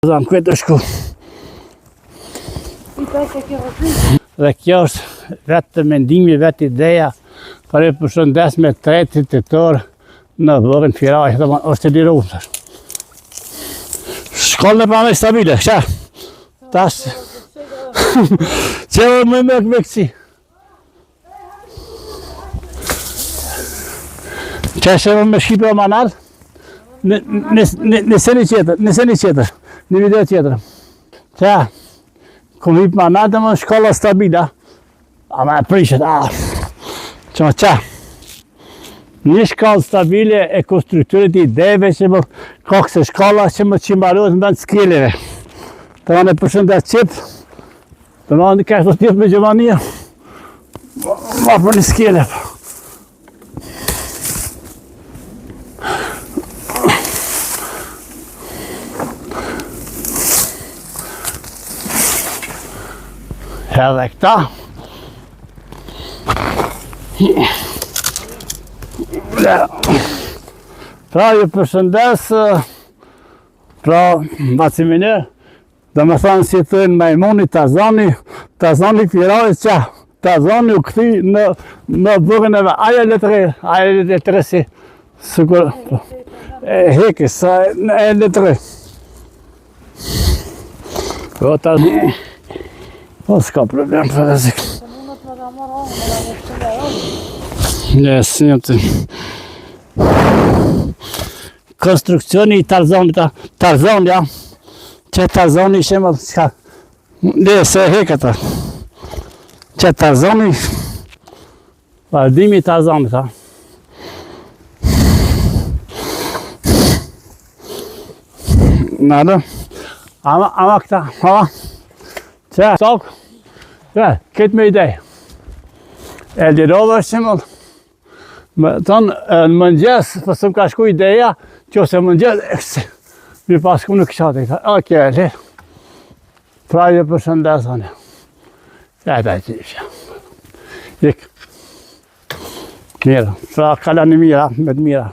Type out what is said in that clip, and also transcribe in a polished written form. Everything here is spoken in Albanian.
Zam këtë shku. Dhe kjo është vetë mendimi, vetë ideja, për e përshëndes me tretit të tërë në vërën Firaj, është e liruar. Shkollën e pa me stabile, kësha? Tash... Që më me kësi? Që është me Shqipe o Manal? Nëse një qeter. Një video tjetër. Qa, kom hip ma natë më në shkolla stabila, a ma e prishet, që më qa. Një shkollë stabile e konstruktorit i ideve që më kokse shkolla që më qimaruat në bënd skilleve. Të më në përshëndet qip, të më në kështë të tjetë me Gjovania, ma për një skille. Edhe këta. Pra ju përshëndes, pra Maciminer, dhe me thanë si të në Majmuni, Tazani Firajës qa, Tazani u këthi në bërën e aja letre si, sikur, e hekis, e letre. Po Tazani, po s'ka problem për e zikë. Yes, njëtë. Konstrukcioni i Tarzanit, ja. Që Tarzani shemë, s'ka. Ne, se hekët, që Tarzani, vazhdimi i Tarzanit, Nada. Ama këta, që, tokë. Këtë me idej. E lirova është që më tonë në mëngjes, pësëm ka shku ideja, që ose mëngjes, mi pasku në këshate, oke, e lirë. Pra ju përshëndesane. E da qishja. Ikë. Mira, pra kalani mira, me të mira.